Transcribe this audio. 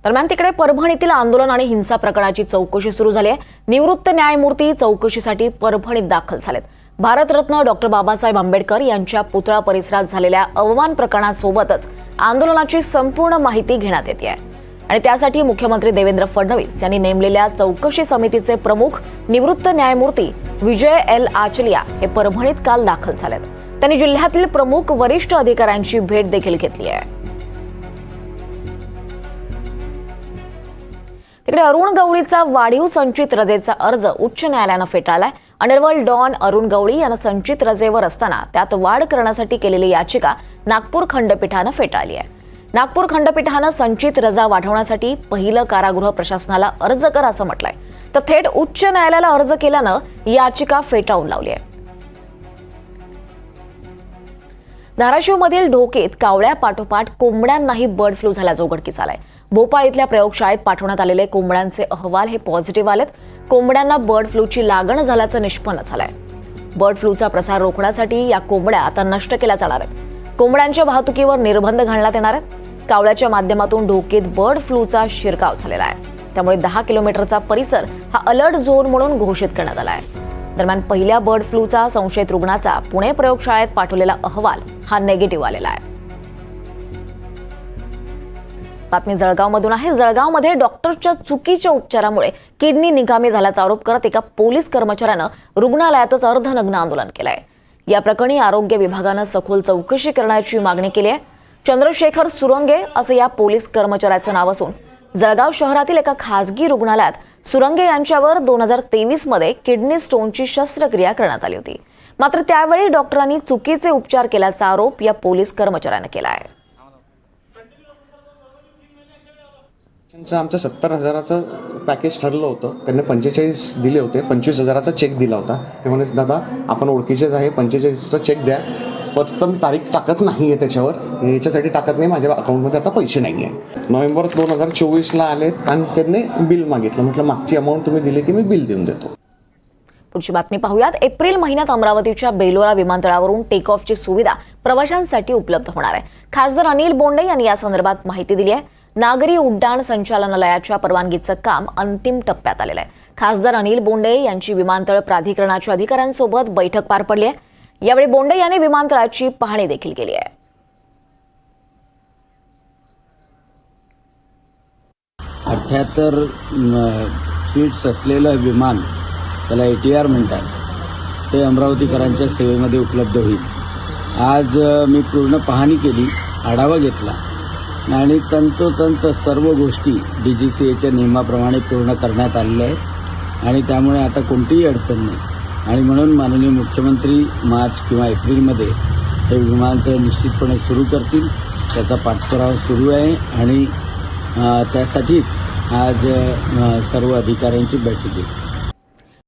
दरम्यान तिकडे परभणीतील आंदोलन आणि हिंसा प्रकरणाची चौकशी सुरू झाली आहे। निवृत्त न्यायमूर्ती चौकशीसाठी परभणीत दाखल झालेत। भारतरत्न डॉक्टर बाबासाहेब आंबेडकर यांच्या पुतळा परिसरात झालेल्या अवमान प्रकरणासोबतच आंदोलनाची संपूर्ण माहिती घेण्यात येते आहे आणि त्यासाठी मुख्यमंत्री देवेंद्र फडणवीस यांनी नेमलेल्या चौकशी समितीचे प्रमुख निवृत्त न्यायमूर्ती विजय एल आचलिया हे परभणीत काल दाखल झालेत। त्यांनी जिल्ह्यातील प्रमुख वरिष्ठ अधिकाऱ्यांची भेट देखील घेतली आहे। तिकडे अरुण गवळीचा वाढीव संचित रजेचा अर्ज उच्च न्यायालयानं फेटाळलाय। अंडरवर्ल्ड डॉन अरुण गवळी यांना संचित रजेवर असताना त्यात वाढ करण्यासाठी केलेली याचिका नागपूर खंडपीठानं फेटाळली आहे। नागपूर खंडपीठानं संचित रजा वाढवण्यासाठी पहिलं कारागृह प्रशासनाला अर्ज करा असं म्हटलंय, तर थेट उच्च न्यायालयाला अर्ज केल्यानं याचिका फेटाळून लावली आहे। धाराशिवमधील ढोकेत कावळ्यापाठोपाठ कोंबड्यांनाही बर्ड फ्लू झाल्याचं उघडकीस आलंय। भोपाळ इथल्या प्रयोगशाळेत पाठवण्यात आलेले कोंबड्यांचे अहवाल हे पॉझिटिव्ह आलेत। कोंबड्यांना बर्ड फ्लूची लागण झाल्याचं निष्पन्न झालंय। बर्ड फ्लूचा प्रसार रोखण्यासाठी या कोंबड्या आता नष्ट केल्या जाणार आहेत। कोंबड्यांच्या वाहतुकीवर निर्बंध घालण्यात येणार आहेत। कावळ्याच्या माध्यमातून ढोकेत बर्ड फ्लूचा शिरकाव झालेला आहे, त्यामुळे 10 किलोमीटरचा परिसर हा अलर्ट झोन म्हणून घोषित करण्यात आला आहे। दरम्यान पहिल्या बर्ड फ्लूचा संशयित रुग्णाचा पुणे प्रयोगशाळेत पाठवलेला अहवाल हा निगेटिव्ह आलेला आहे। बातमी जळगावमधून आहे। जळगावमध्ये डॉक्टरच्या चुकीच्या उपचारामुळे किडनी निकामी झाल्याचा आरोप करत एका पोलीस कर्मचाऱ्यानं रुग्णालयातच अर्धनग्न आंदोलन केलंय। या प्रकरणी आरोग्य विभागानं सखोल चौकशी करण्याची मागणी केली आहे। चंद्रशेखर सुरंगे असं या पोलीस कर्मचाऱ्याचं नाव असून जळगाव शहरातील एका खासगी रुग्णालयात सुरंगे यांच्यावर 2023 मध्ये किडनी स्टोनची शस्त्रक्रिया करण्यात आली होती। मात्र त्यावेळी डॉक्टरांनी चुकीचे उपचार केल्याचा आरोप या पोलीस कर्मचाऱ्यानं केला आहे। आमचं 70,000चं पॅकेज ठरलं होतं, त्यांनी 45 दिले होते, 25,000चा चेक दिला होता। ते म्हणे दादा आपण ओळखीचेच आहे, 45चा चेक द्या, फक्त मी तारीख टाकत नाही आहे त्याच्यावर, याच्यासाठी टाकत नाही, माझ्या अकाउंटमध्ये आता पैसे नाही आहे। नोव्हेंबर 2024ला आलेत आणि त्यांनी बिल मागितलं, म्हटलं मागची अमाऊंट तुम्ही दिली की मी बिल देऊन देतो। पुढची बातमी पाहूयात। एप्रिल महिन्यात अमरावतीच्या बेलोरा विमानतळावरून टेक ऑफची सुविधा प्रवाशांसाठी उपलब्ध होणार आहे। खासदार अनिल बोंडे यांनी या संदर्भात माहिती दिली आहे। नागरी उड्डाण संचालनालयाच्या परवानगीचं काम अंतिम टप्प्यात आलेलं आहे। खासदार अनिल बोंडे यांची विमानतळ प्राधिकरणाच्या अधिकाऱ्यांसोबत बैठक पार पडली आहे। यावेळी बोंडे यांनी विमानतळाची पाहणी देखील केली आहे। 78 सीट्स असलेलं विमान, त्याला ATR म्हणतात, ते अमरावतीकरांच्या सेवेमध्ये उपलब्ध होईल। आज मी पूर्ण पाहणी केली, आढावा घेतला आणि तंतोतंत सर्व गोष्टी DGCAच्या नियमाप्रमाणे पूर्ण करण्यात आलेल्या आहेत आणि त्यामुळे आता कोणतीही अडचण नाही। आणि म्हणून माननीय मुख्यमंत्री मार्च किंवा एप्रिलमध्ये हे विमानतळ निश्चितपणे सुरू करतील। त्याचा पाठपुरावा सुरू आहे आणि त्यासाठीच आज सर्व अधिकाऱ्यांची बैठक घेतली।